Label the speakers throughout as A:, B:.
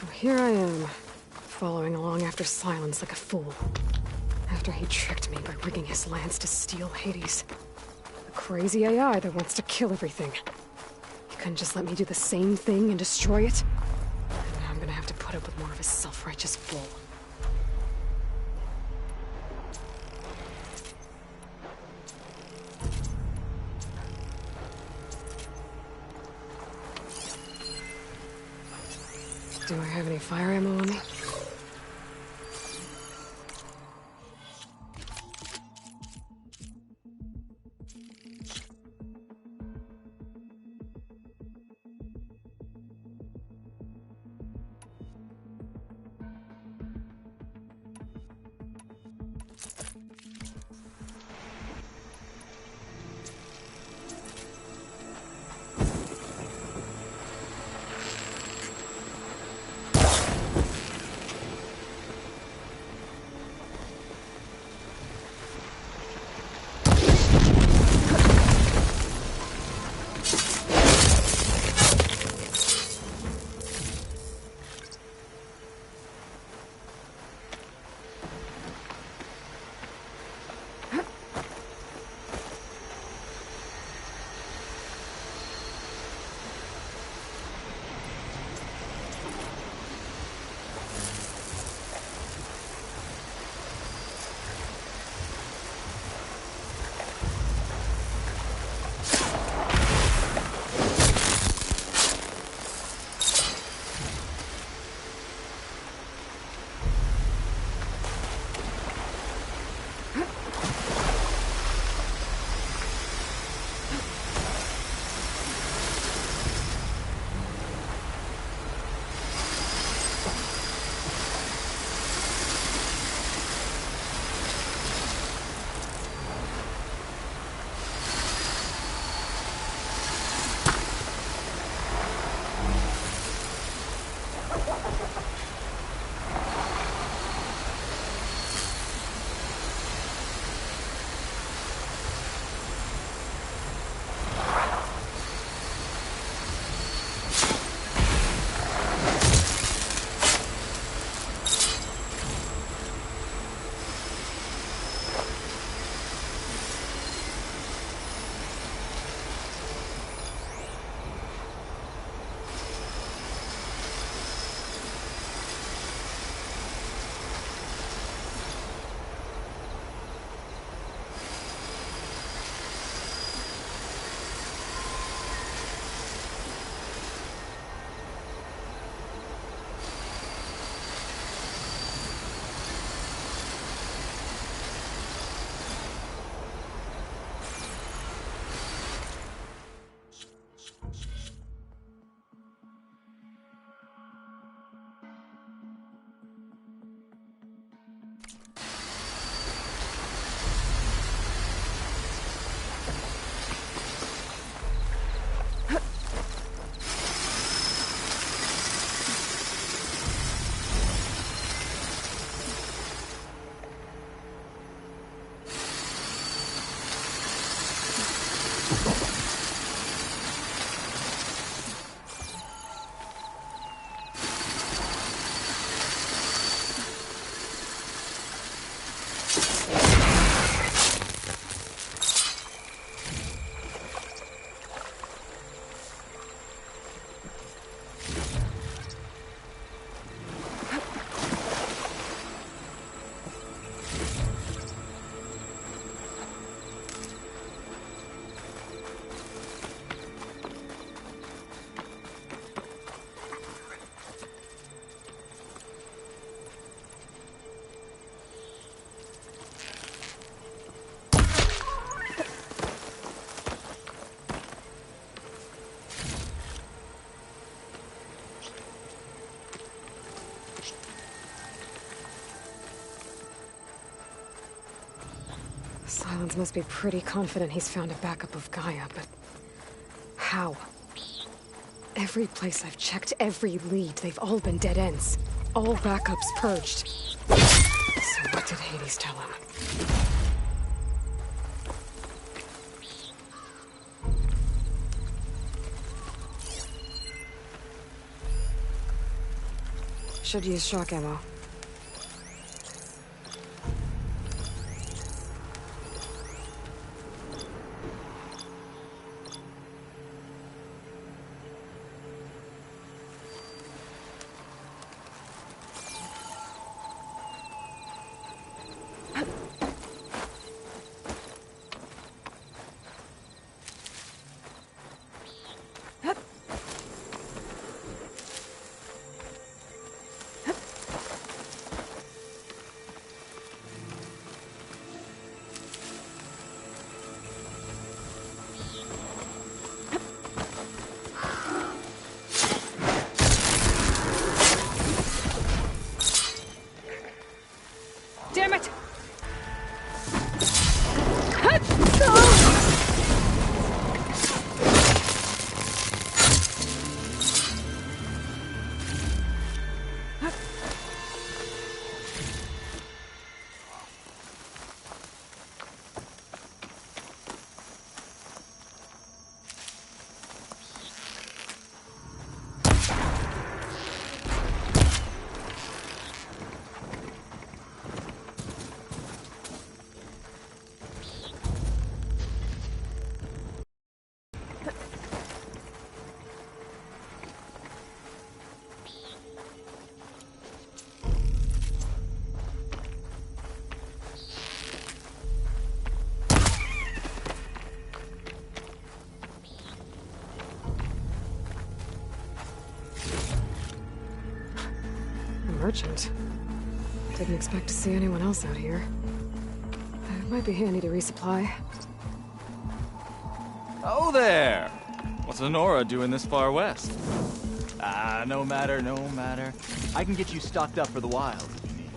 A: So here I am, following along after Silence like a fool. After he tricked me by rigging his lance to steal Hades. A crazy AI that wants to kill everything. He couldn't just let me do the same thing and destroy it? And now I'm gonna have to put up with more of his self-righteous bull. Do I have any fire ammo on me? Silence must be pretty confident he's found a backup of Gaia, but how? Every place I've checked, every lead, they've all been dead ends. All backups purged. So what did Hades tell him? Should use shock ammo. Damn it! Merchant. Didn't expect to see anyone else out here. It might be handy to resupply.
B: Oh there! What's Honora doing this far west? No matter, no matter. I can get you stocked up for the wild if you need.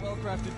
B: Well-crafted.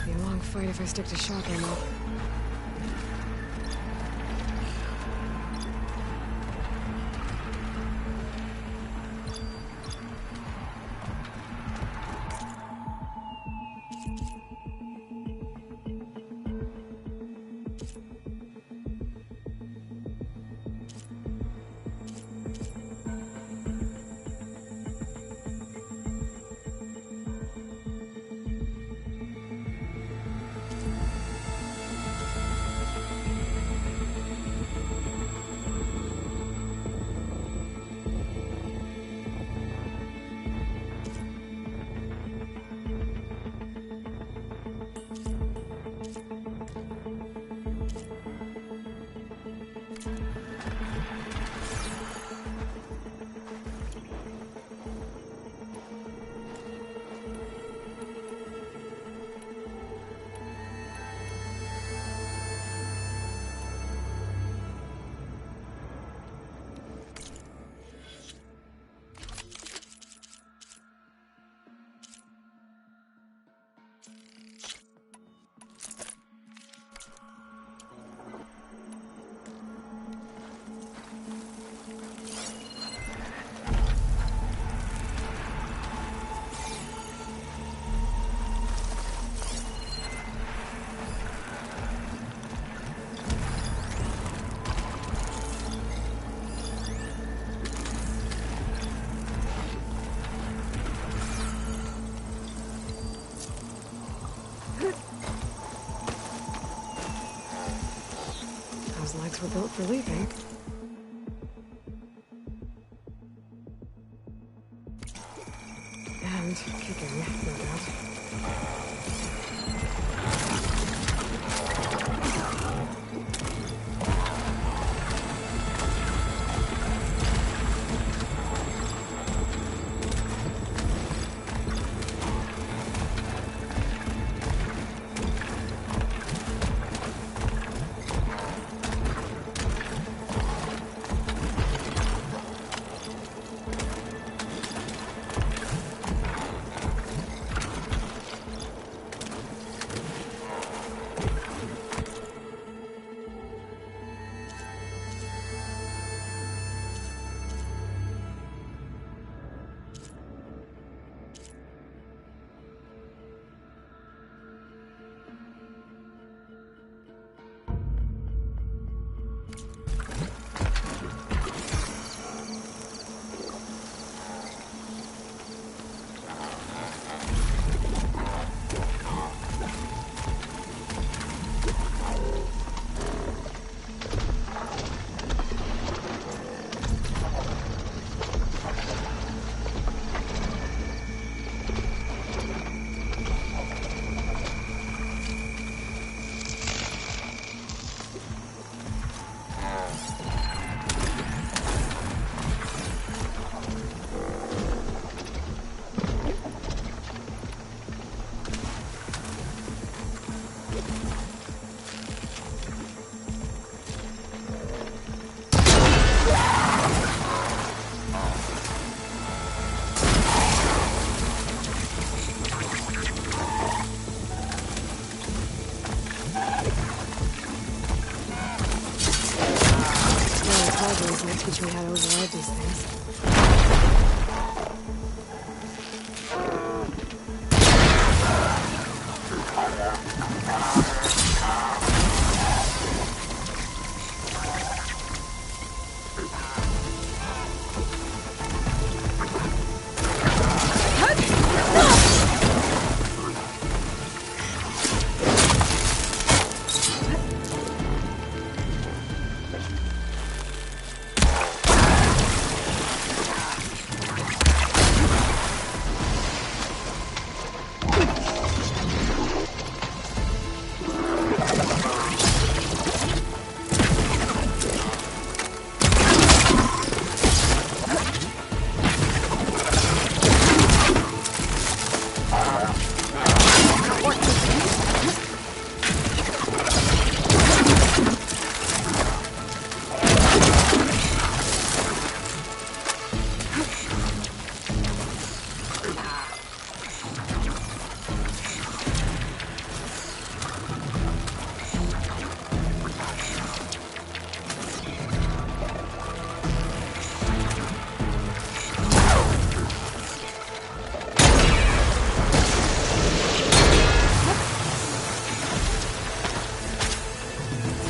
A: Be a long fight if I stick to shock ammo. Those legs were built for leaping. And kicking, no doubt. teach me how to avoid these things.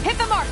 A: Hit the mark!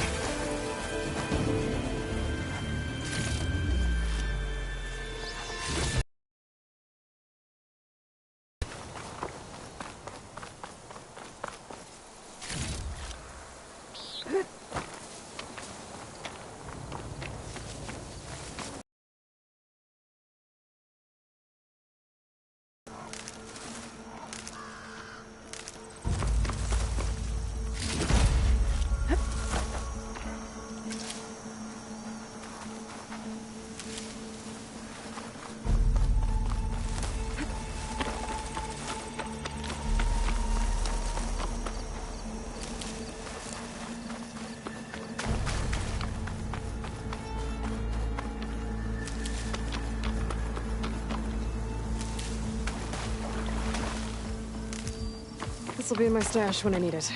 A: This'll be in my stash when I need it.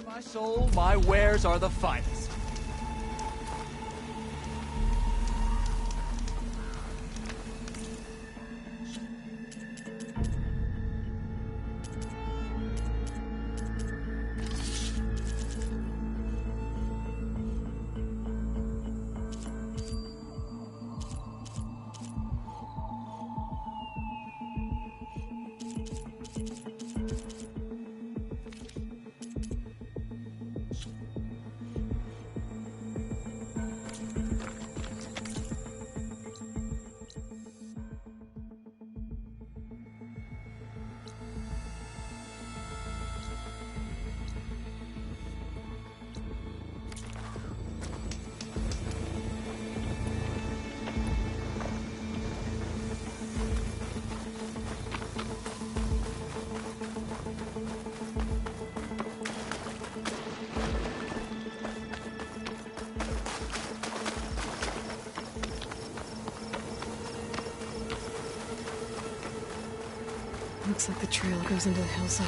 B: My soul, my wares are the finest.
A: Looks like the trail goes into the hillside.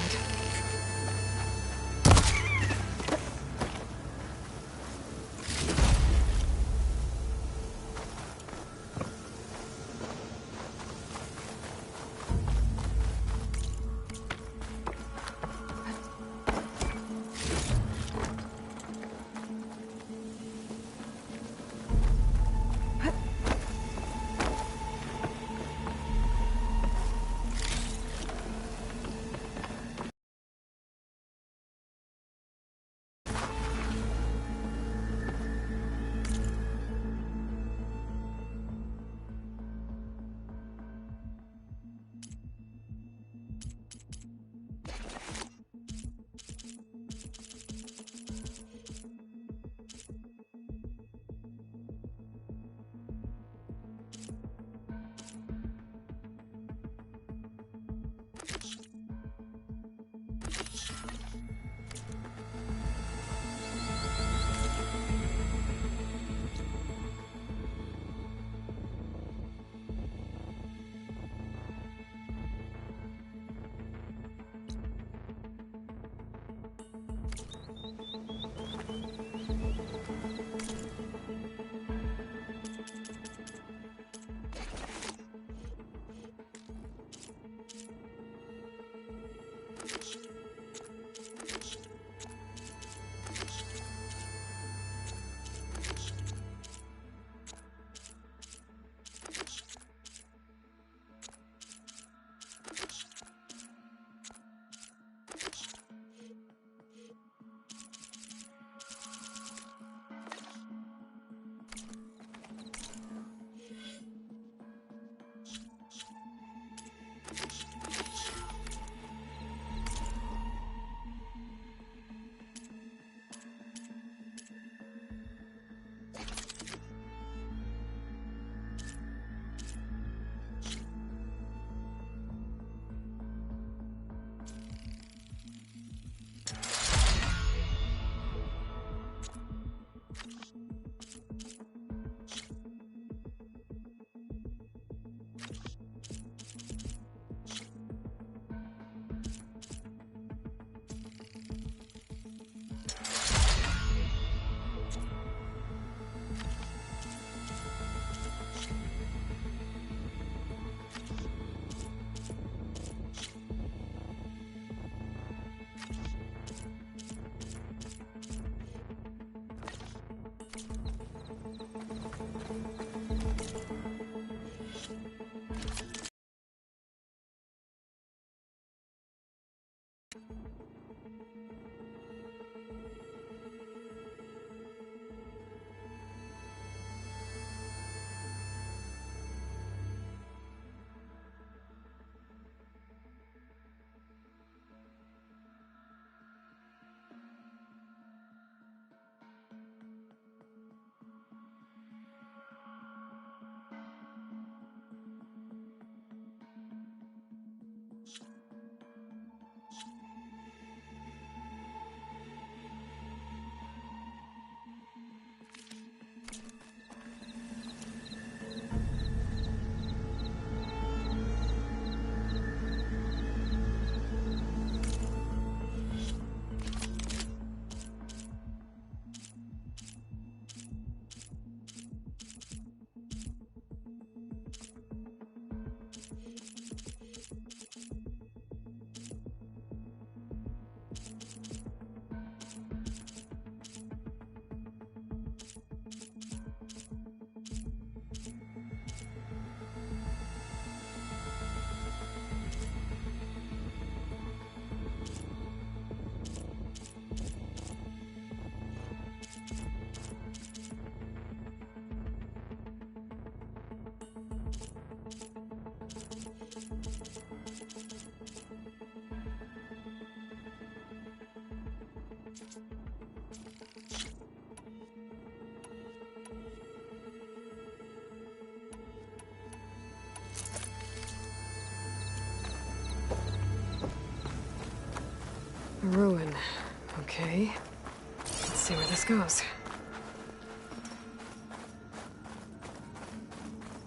A: this goes.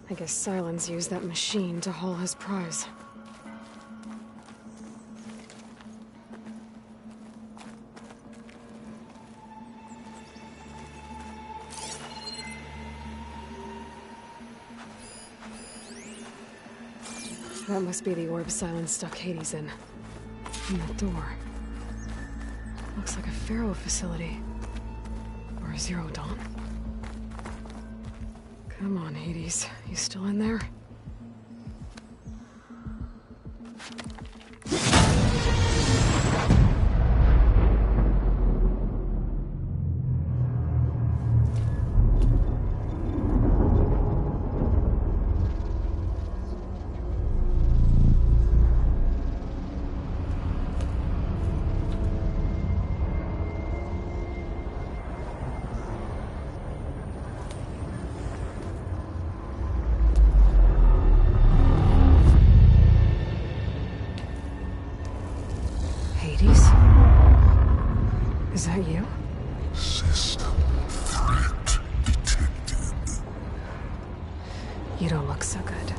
A: I guess Sylens used that machine to haul his prize. That must be the orb Sylens stuck Hades in. And that door. Looks like a Pharaoh facility. Or a Zero Dawn. Come on, Hades. You still in there? Is that you?
C: System threat detected.
A: You don't look so good.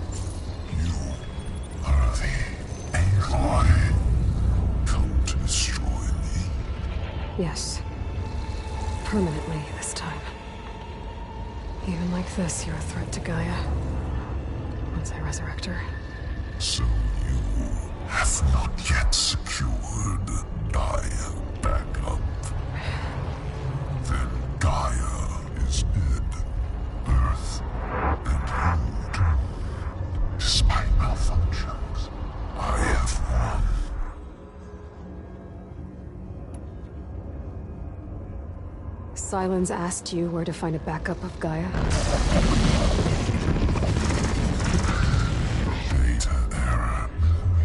C: You are the Aloy. Come to destroy me.
A: Yes. Permanently this time. Even like this, you're a threat to Gaia. Once I resurrect her.
C: So you have not yet secured Gaia back up. Then Gaia is dead. Earth and you doomed. Despite malfunctions, I have won.
A: Sylens asked you where to find a backup of Gaia?
C: Data error.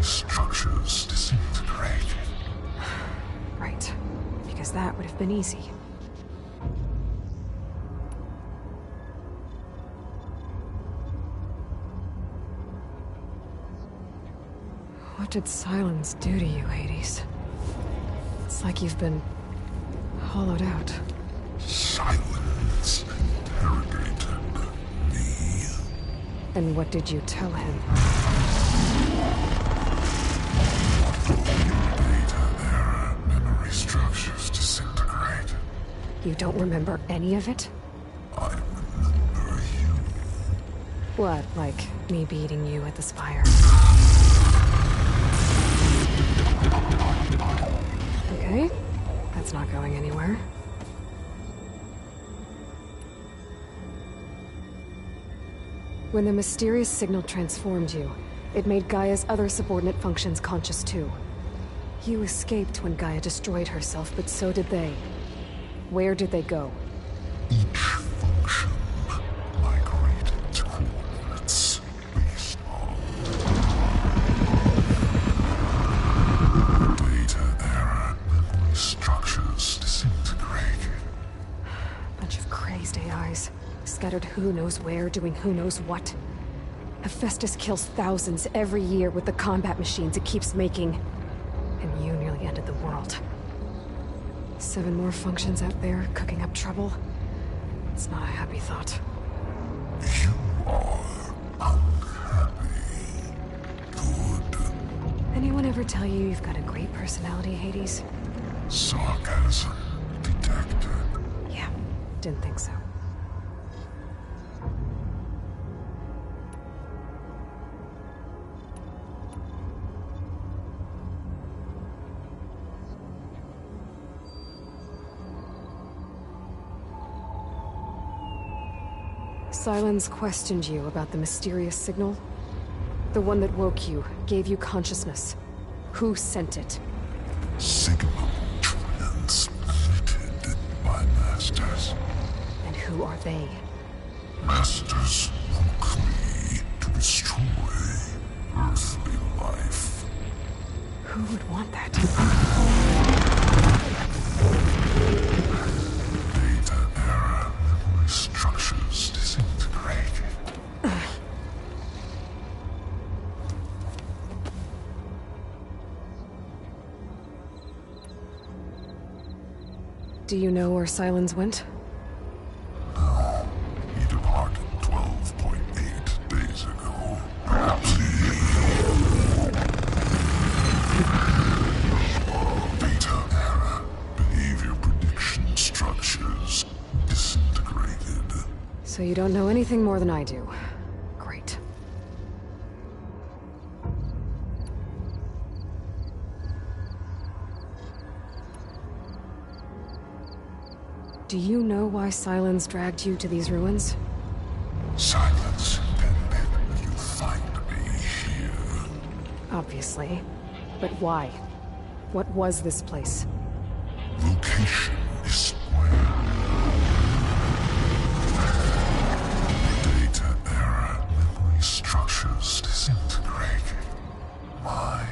C: Structures disintegrated.
A: Right. Because that would have been easy. What did Sylens do to you, Hades? It's like you've been hollowed out.
C: Silence interrogated me.
A: And what did you tell him?
C: Data error. Memory structures disintegrate.
A: You don't remember any of it?
C: I remember you.
A: What, like me beating you at the Spire? Okay, that's not going anywhere. When the mysterious signal transformed you, it made Gaia's other subordinate functions conscious too. You escaped when Gaia destroyed herself, but so did they. Where did they go?
C: Each function migrated to coordinates based on data error. Memory structures disintegrated.
A: Bunch of crazed AIs, scattered who knows where, doing who knows what. Hephaestus kills thousands every year with the combat machines it keeps making. And you nearly ended the world. 7 more functions out there, cooking up trouble. It's not a happy thought.
C: You are unhappy. Good.
A: Anyone ever tell you you've got a great personality, Hades?
C: Sarcasm detected.
A: Yeah, didn't think so. Sylens questioned you about the mysterious signal? The one that woke you, gave you consciousness. Who sent it?
C: Signal transmitted by masters.
A: And who are they?
C: Masters woke me to destroy earthly life.
A: Who would want that?
C: Data error. Memory structures disintegrated.
A: Do you know where Sylens went?
C: No, he departed 12.8 days ago. Perhaps Beta era behavior prediction structures disintegrated.
A: So you don't know anything more than I do. Great. Do you know why Sylens dragged you to these ruins?
C: Silence intended you find me here.
A: Obviously. But why? What was this place?
C: Location is square. Data era memory structures disintegrating. My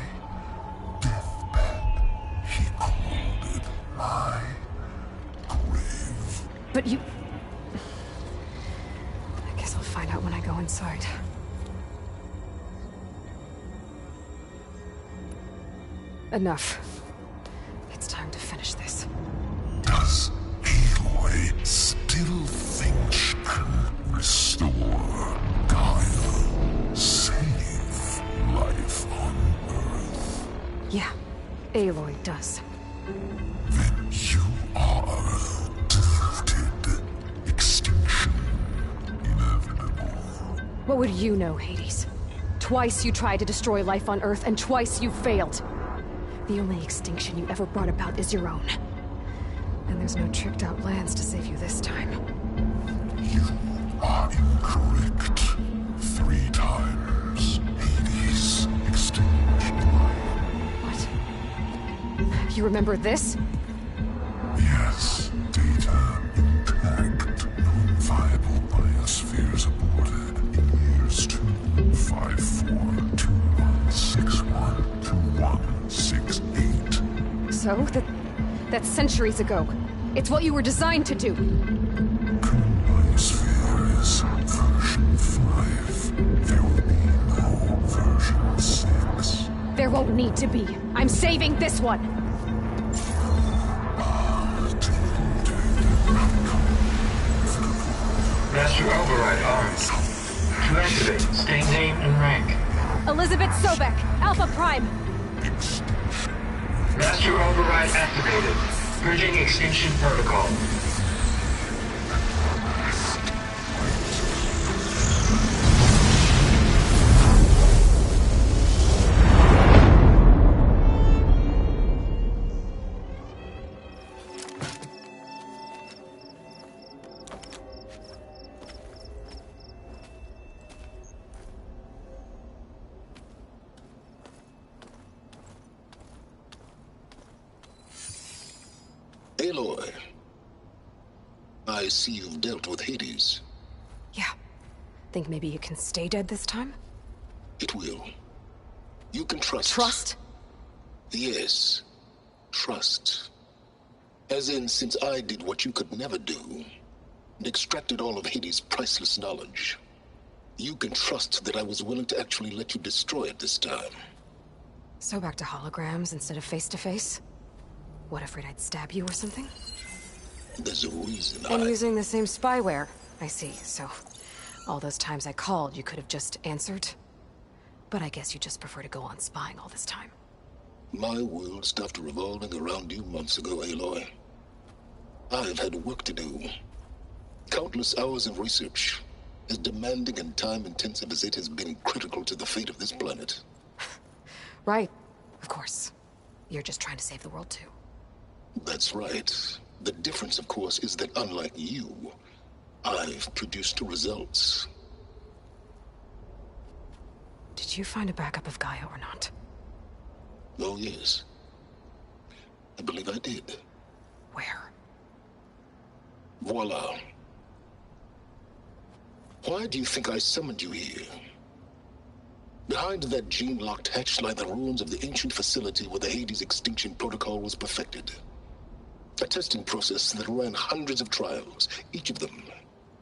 C: deathbed, he called it my grave.
A: But you... I guess I'll find out when I go inside. Enough. It's time to finish this.
C: Does Aloy still think she can restore Gaia? Save life on Earth?
A: Yeah, Aloy does.
C: Then you are deluded. Extinction inevitable.
A: What would you know, Hades? Twice you tried to destroy life on Earth, and twice you failed. The only extinction you ever brought about is your own. And there's no tricked-out lands to save you this time.
C: You are incorrect. 3 times. Hades extinguished life.
A: What? You remember this?
C: Yes, data intact. Non-viable biospheres aborted in years 254, 2161, 2168.
A: So? That's centuries ago. It's what you were designed to do.
C: Current biosphere is version 5. There will be no version 6.
A: There won't need to be. I'm saving this one!
D: Master Override armed. To activate, state name and rank.
A: Elizabeth Sobek, Alpha Prime!
D: Master Override activated. Purging extinction protocol.
E: Aloy, I see you've dealt with Hades.
A: Yeah. Think maybe you can stay dead this time?
E: It will. You can trust.
A: Trust?
E: Yes. Trust. As in, since I did what you could never do, and extracted all of Hades' priceless knowledge, you can trust that I was willing to actually let you destroy it this time.
A: So back to holograms instead of face-to-face? What, afraid I'd stab you or something?
E: There's a reason
A: And using the same spyware. I see, so... all those times I called, you could have just answered? But I guess you just prefer to go on spying all this time.
E: My world stopped revolving around you months ago, Aloy. I've had work to do. Countless hours of research, as demanding and time-intensive as it has been critical to the fate of this planet.
A: Right, of course. You're just trying to save the world too.
E: That's right. The difference, of course, is that unlike you, I've produced results.
A: Did you find a backup of Gaia or not?
E: Oh, yes. I believe I did.
A: Where?
E: Voila. Why do you think I summoned you here? Behind that gene-locked hatch lie the ruins of the ancient facility where the Hades extinction protocol was perfected. A testing process that ran hundreds of trials, each of them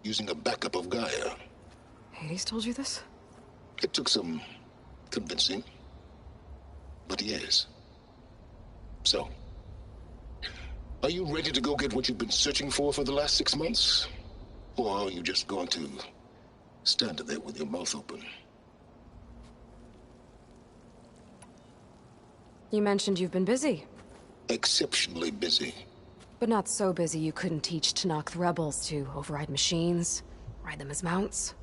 E: using a backup of Gaia.
A: Hades told you this?
E: It took some convincing, but yes. So, Are you ready to go get what you've been searching for the last 6 months? Or are you just going to stand there with your mouth open?
A: You mentioned you've been busy.
E: Exceptionally busy.
A: But not so busy you couldn't teach Tenakth rebels to override machines, ride them as mounts.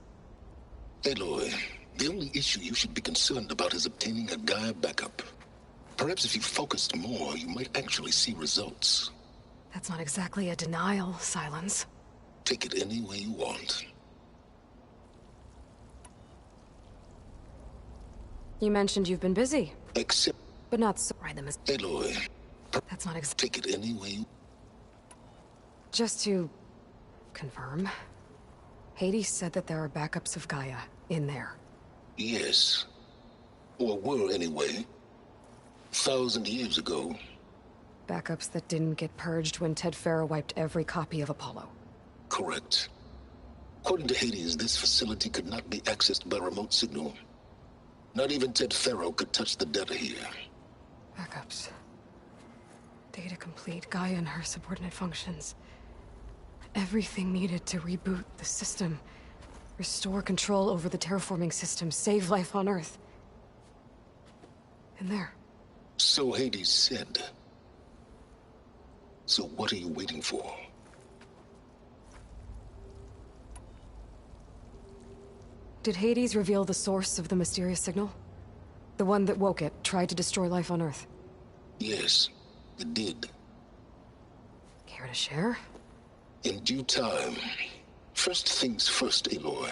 E: Aloy, the only issue you should be concerned about is obtaining a Gaia backup. Perhaps if you focused more, you might actually see results.
A: That's not exactly a denial, Silence.
E: Take it any way you want.
A: You mentioned you've been busy.
E: Except,
A: But not so ride them as...
E: Aloy,
A: That's not exactly...
E: take it any way you...
A: Just to... confirm. Hades said that there are backups of Gaia in there.
E: Yes. Or were anyway. 1,000 years ago.
A: Backups that didn't get purged when Ted Faro wiped every copy of Apollo.
E: Correct. According to Hades, this facility could not be accessed by remote signal. Not even Ted Faro could touch the data here.
A: Backups. Data complete, Gaia and her subordinate functions. Everything needed to reboot the system. Restore control over the terraforming system, save life on Earth. In there.
E: So Hades said. So what are you waiting for?
A: Did Hades reveal the source of the mysterious signal? The one that woke it, tried to destroy life on Earth?
E: Yes, it did.
A: Care to share?
E: In due time. First things first, Aloy.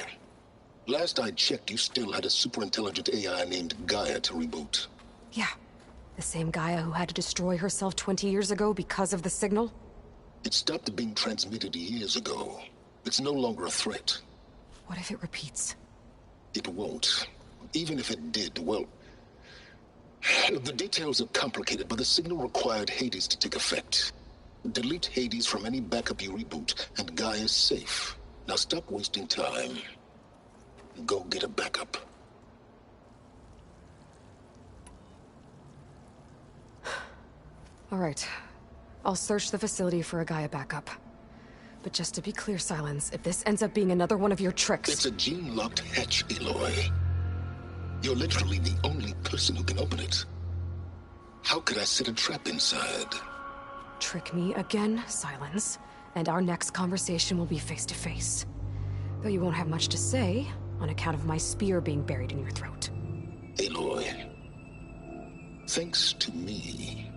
E: Last I checked, you still had a super-intelligent AI named Gaia to reboot.
A: Yeah. The same Gaia who had to destroy herself 20 years ago because of the signal?
E: It stopped being transmitted years ago. It's no longer a threat.
A: What if it repeats?
E: It won't. Even if it did, well... The details are complicated, but the signal required Hades to take effect. Delete Hades from any backup you reboot, and Gaia's safe. Now stop wasting time. Go get a backup.
A: All right. I'll search the facility for a Gaia backup. But just to be clear, Silence, if this ends up being another one of your tricks...
E: It's a gene-locked hatch, Aloy. You're literally the only person who can open it. How could I set a trap inside?
A: Trick me again, Silence, and our next conversation will be face-to-face. Though you won't have much to say, on account of my spear being buried in your throat.
E: Aloy, thanks to me,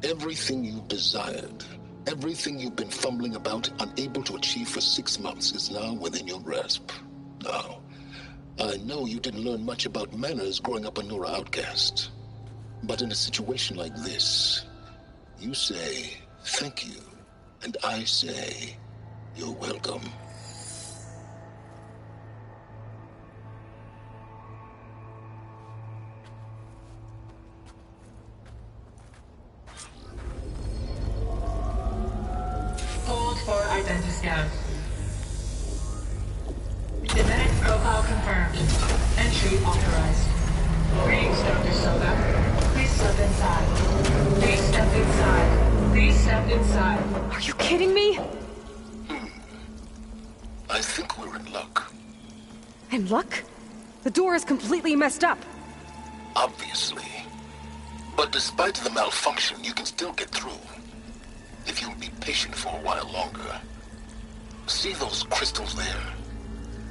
E: everything you've desired, everything you've been fumbling about, unable to achieve for 6 months, is now within your grasp. Now, I know you didn't learn much about manners growing up a Nora outcast. But in a situation like this, you say, thank you, and I say, you're welcome.
D: Hold for identiscan. Genetic profile confirmed. Entry authorized. Greetings, Dr. Soda. Please step inside. Please step inside. Please step inside.
A: Are you kidding me?
E: I think we're in luck.
A: In luck? The door is completely messed up.
E: Obviously. But despite the malfunction, you can still get through. If you'll be patient for a while longer. See those crystals there?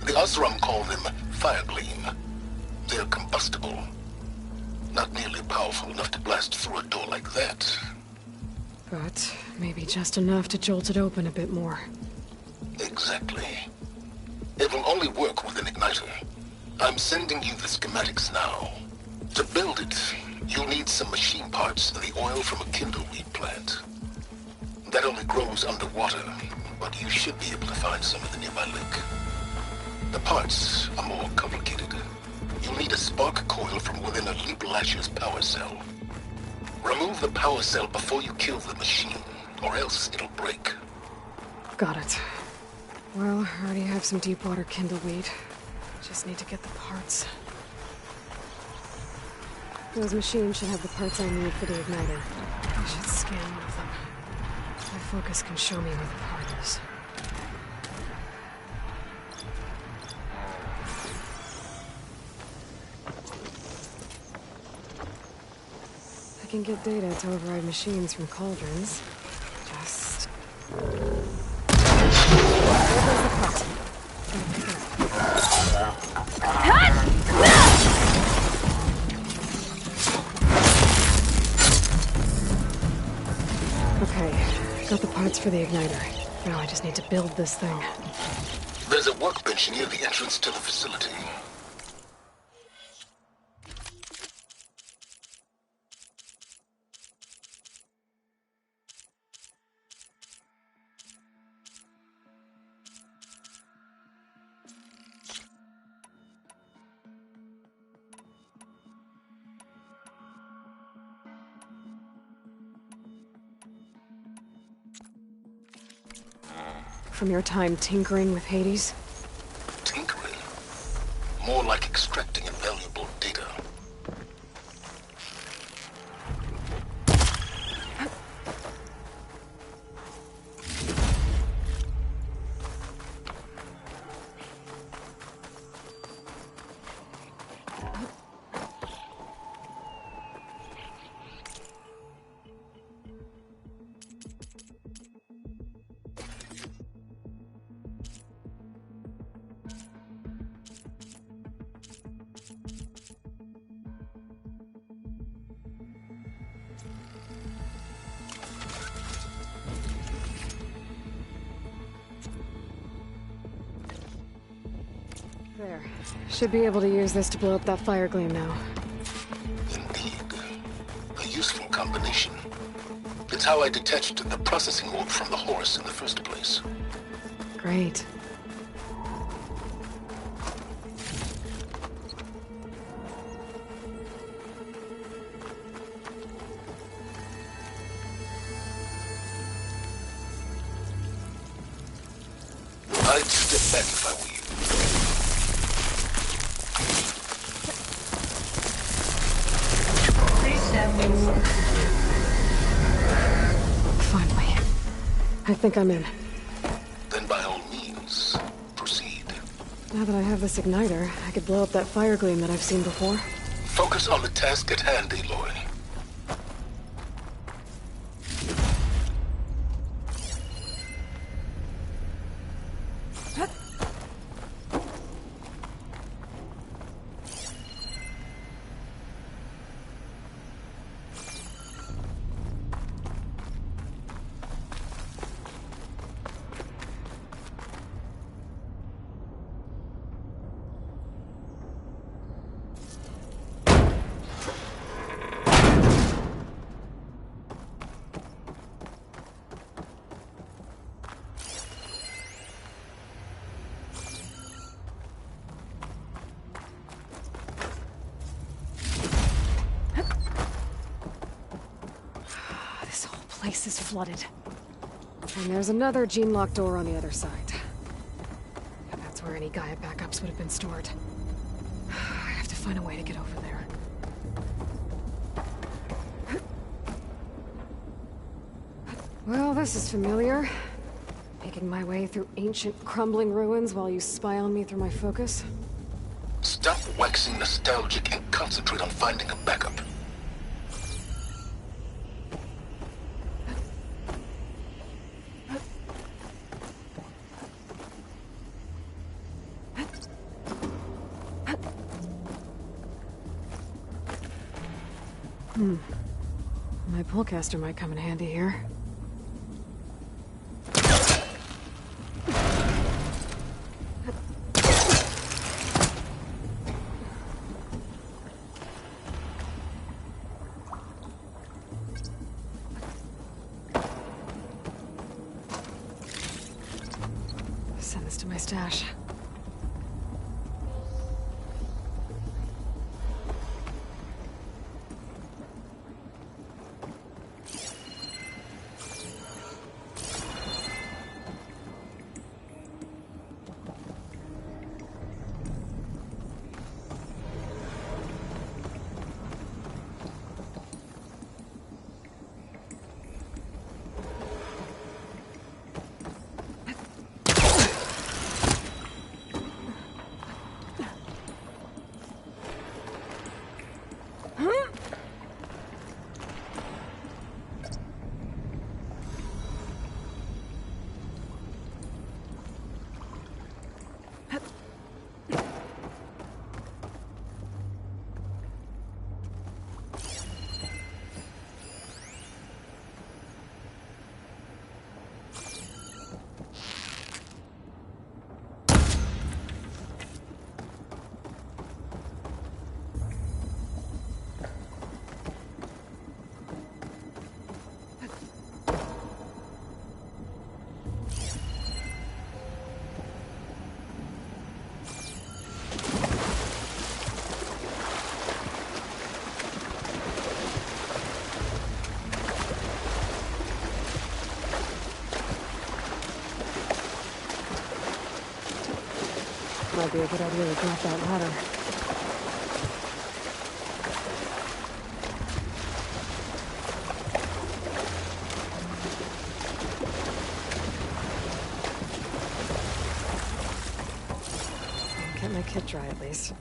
E: The Osram call them Firegleam. They're combustible. Not nearly powerful enough to blast through a door like that.
A: But maybe just enough to jolt it open a bit more.
E: Exactly. It will only work with an igniter. I'm sending you the schematics now. To build it, you'll need some machine parts and the oil from a kindleweed plant. That only grows underwater, but you should be able to find some in the nearby lake. The parts are more complicated. You'll need a spark coil from within a Leap Lasher's power cell. Remove the power cell before you kill the machine, or else it'll break.
A: Got it. Well, I already have some deep water kindleweed. Just need to get the parts. Those machines should have the parts I need for the igniter. I should scan one of them. My focus can show me where the part is. I can get data to override machines from cauldrons. Just... There goes the pot. Gotta pick it up. Okay, got the parts for the igniter. Now I just need to build this thing.
E: There's a workbench near the entrance to the facility.
A: From your time tinkering with Hades?
E: Tinkering? More like extracting invaluable data.
A: There. Should be able to use this to blow up that fire gleam now.
E: Indeed. A useful combination. It's how I detached the processing orb from the Horus in the first place.
A: Great.
E: I'd step back if I were you.
D: Please stand inside.
A: Finally. I think I'm in.
E: Then by all means, proceed.
A: Now that I have this igniter, I could blow up that fire gleam that I've seen before.
E: Focus on the task at hand, Aloy.
A: This whole place is flooded. And there's another gene-locked door on the other side. And that's where any Gaia backups would have been stored. I have to find a way to get over there. Well, this is familiar. Making my way through ancient, crumbling ruins while you spy on me through my focus.
E: Stop waxing nostalgic and concentrate on finding a backup.
A: My pullcaster might come in handy here. Send this to my stash. Might be a good idea to drop that ladder. Get my kit dry at least.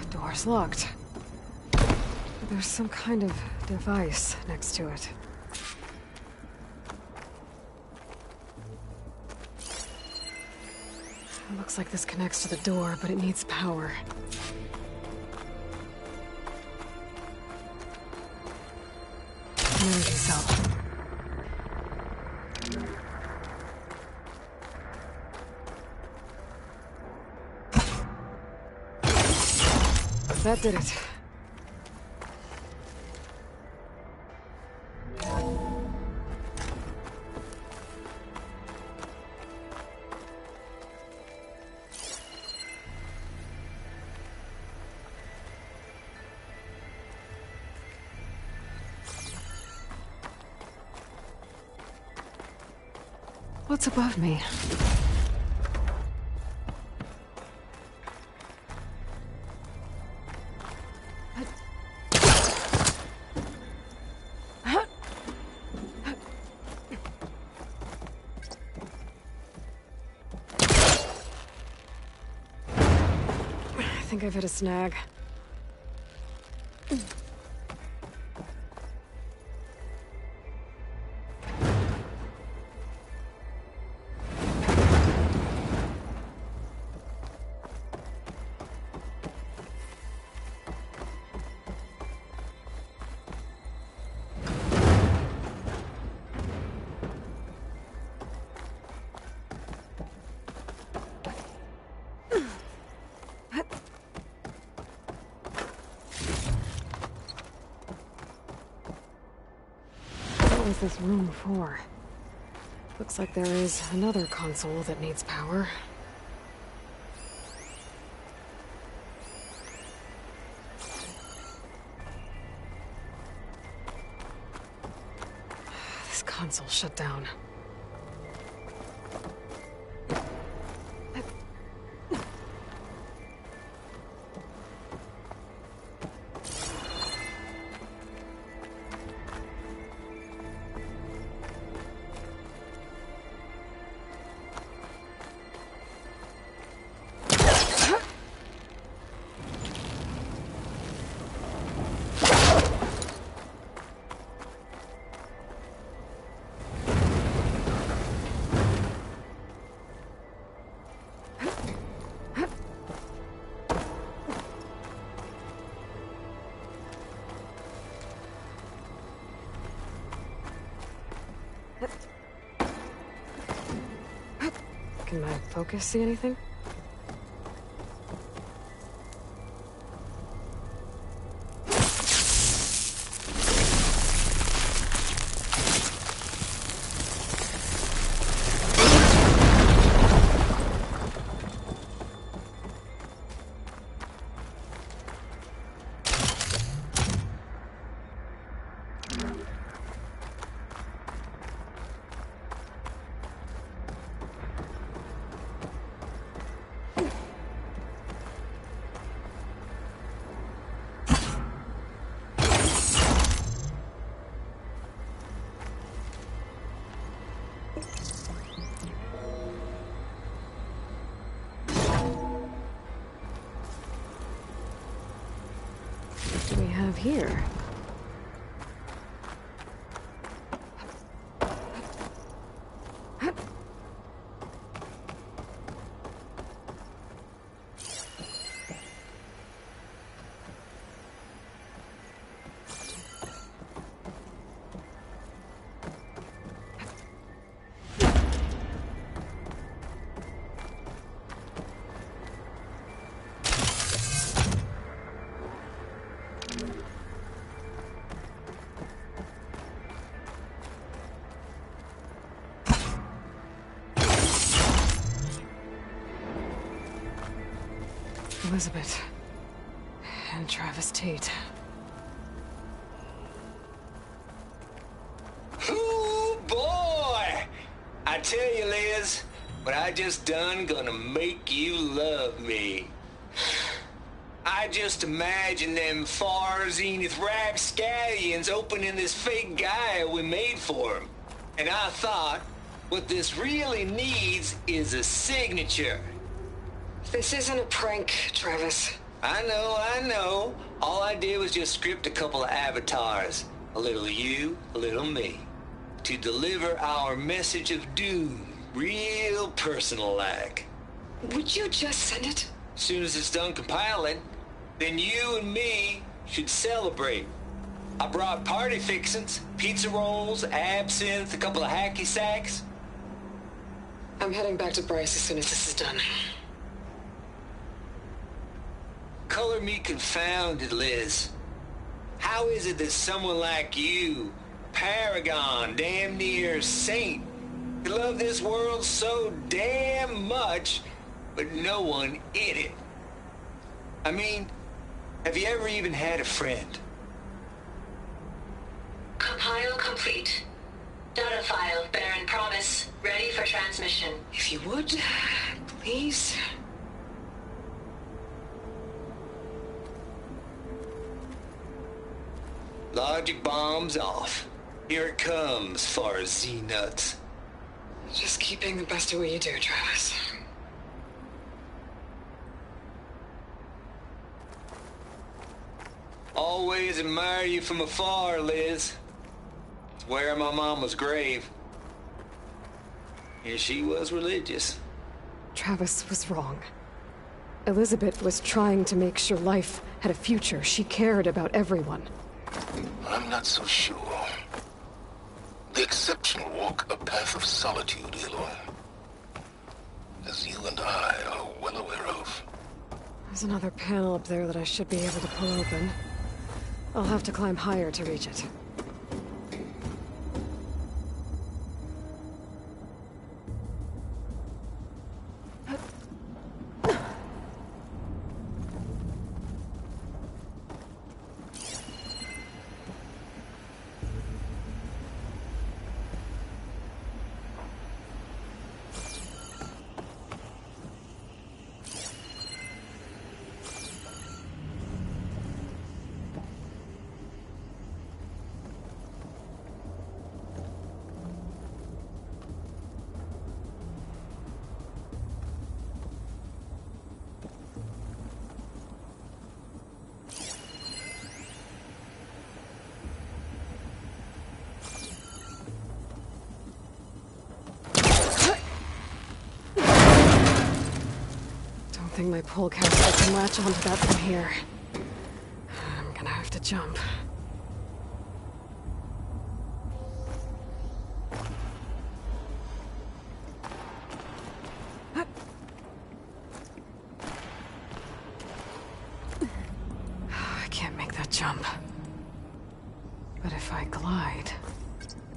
A: Door's locked. There's some kind of device next to it. It looks like this connects to the door, but it needs power. Energy cell. That did it. What's above me? I think I've hit a snag. What was this room for? Looks like there is another console that needs power. This console shut down. Can my focus see anything? What do we have here? Elizabeth. And Travis Tate.
F: Ooh, boy! I tell you, Liz, what I just done gonna make you love me. I just imagine them far zenith rapscallions opening this fake guy we made for him. And I thought, what this really needs is a signature.
A: This isn't a prank, Travis.
F: I know. All I did was just script a couple of avatars. A little you, a little me. To deliver our message of doom, real personal-like.
A: Would you just send it?
F: As soon as it's done compiling, then you and me should celebrate. I brought party fixins, pizza rolls, absinthe, a couple of hacky sacks.
A: I'm heading back to Bryce as soon as this is done.
F: Color me confounded, Liz. How is it that someone like you, paragon, damn near saint, could love this world so damn much, but no one in it? I mean, have you ever even had a friend?
D: Compile complete. Data file, Baron Promise, ready for transmission.
A: If you would, please.
F: Logic bombs off. Here it comes, far Z-nuts.
A: Just keep being the best at what you do, Travis.
F: Always admire you from afar, Liz. It's where my mama's grave. And she was religious.
A: Travis was wrong. Elizabeth was trying to make sure life had a future. She cared about everyone.
E: I'm not so sure. The exceptional walk a path of solitude, Aloy. As you and I are well aware of.
A: There's another panel up there that I should be able to pull open. I'll have to climb higher to reach it. I think my pole caster can latch onto that from here. I'm gonna have to jump. I can't make that jump. But if I glide...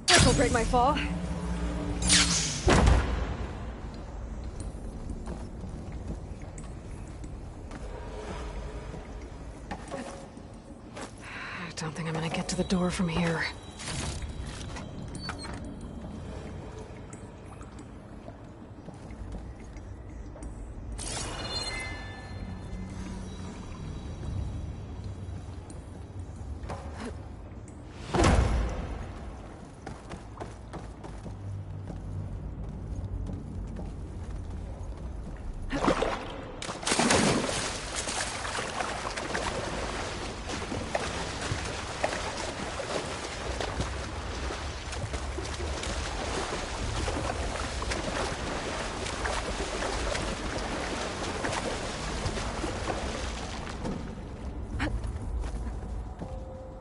A: This'll break my fall. I don't think I'm gonna get to the door from here.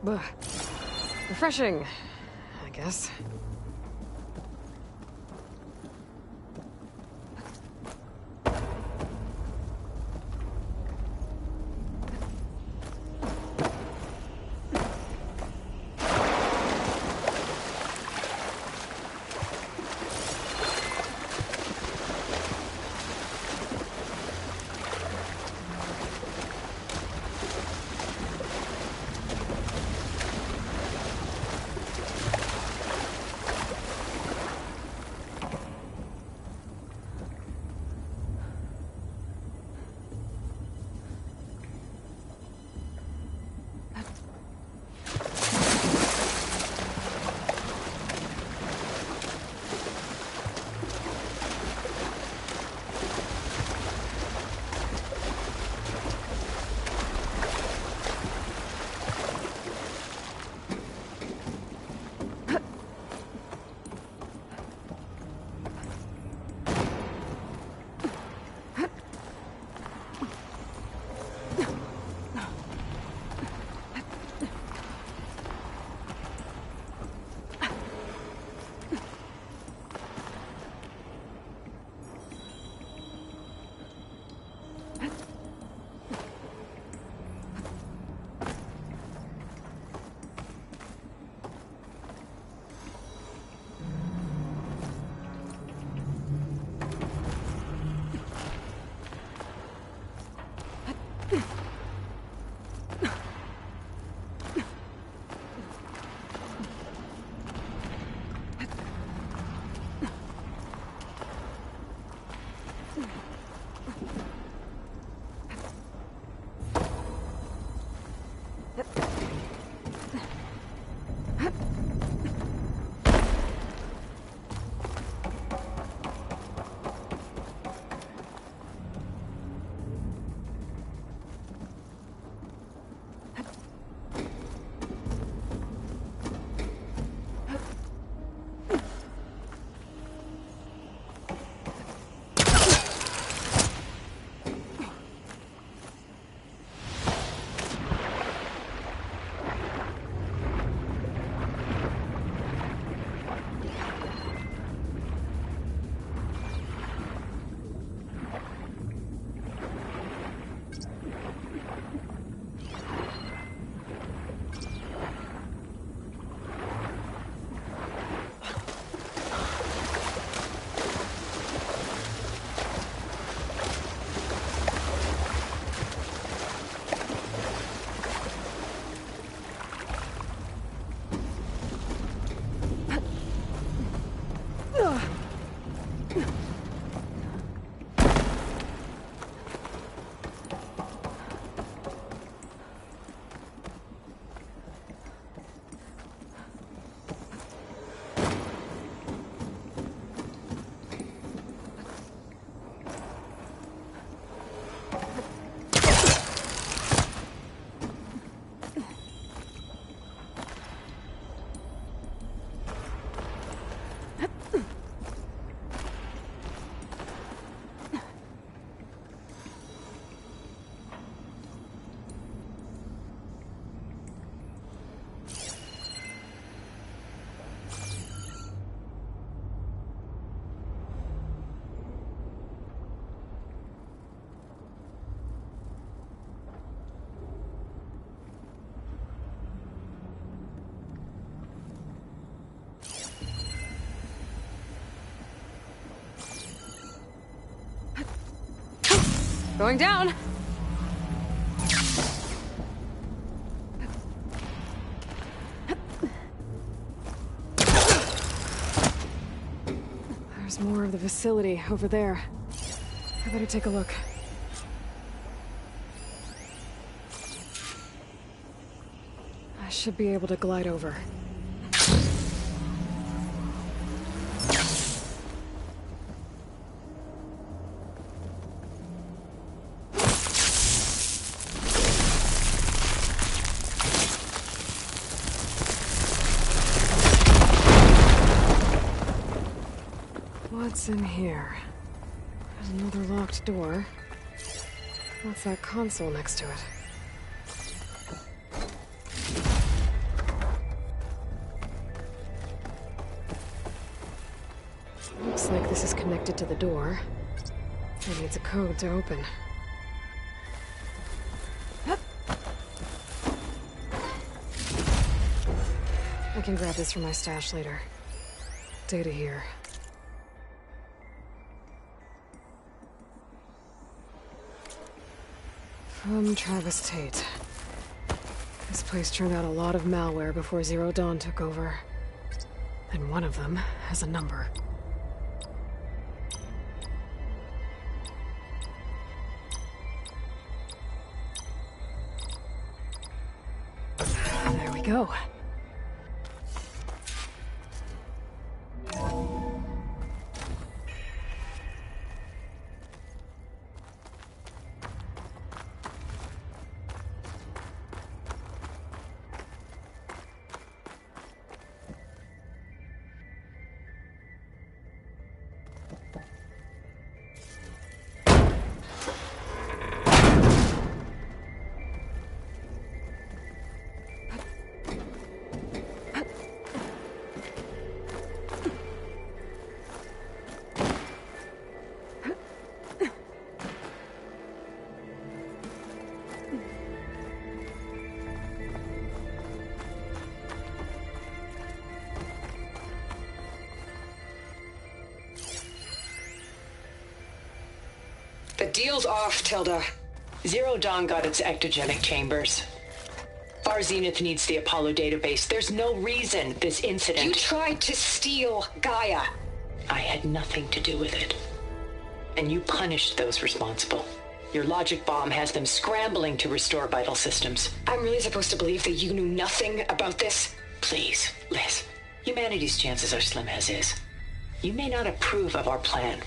A: Ugh. Refreshing, I guess. Going down! There's more of the facility over there. I better take a look. I should be able to glide over. What's in here? There's another locked door. What's that console next to it? Looks like this is connected to the door. It needs a code to open. I can grab this from my stash later. Data here. From Travis Tate. This place turned out a lot of malware before Zero Dawn took over. And one of them has a number. There we go.
G: The deal's off, Tilda. Zero Dawn got its ectogenic chambers. Far Zenith needs the Apollo database. There's no reason this incident...
H: You tried to steal Gaia.
G: I had nothing to do with it. And you punished those responsible. Your logic bomb has them scrambling to restore vital systems.
H: I'm really supposed to believe that you knew nothing about this?
G: Please, Liz. Humanity's chances are slim as is. You may not approve of our plan.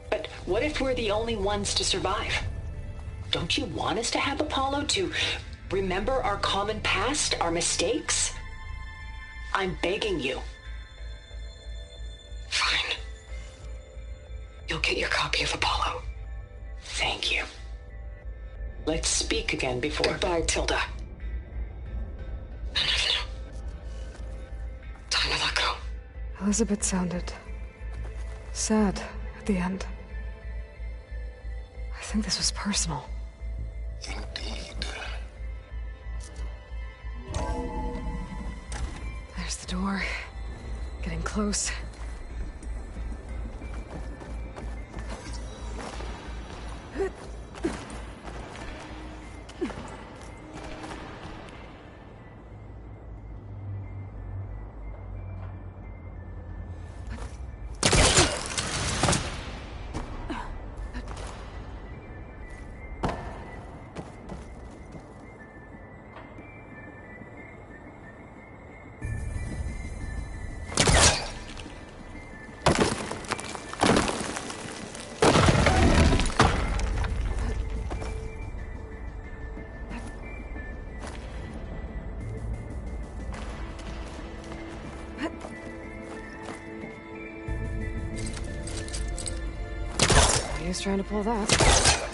G: But what if we're the only ones to survive? Don't you want us to have Apollo to remember our common past, our mistakes? I'm begging you.
H: Fine. You'll get your copy of Apollo.
G: Thank you. Let's speak again before...
H: Goodbye, Tilda. Time to let go.
A: Elizabeth sounded sad at the end. I think this was personal.
E: Indeed.
A: There's the door. Getting close. He's trying to pull that.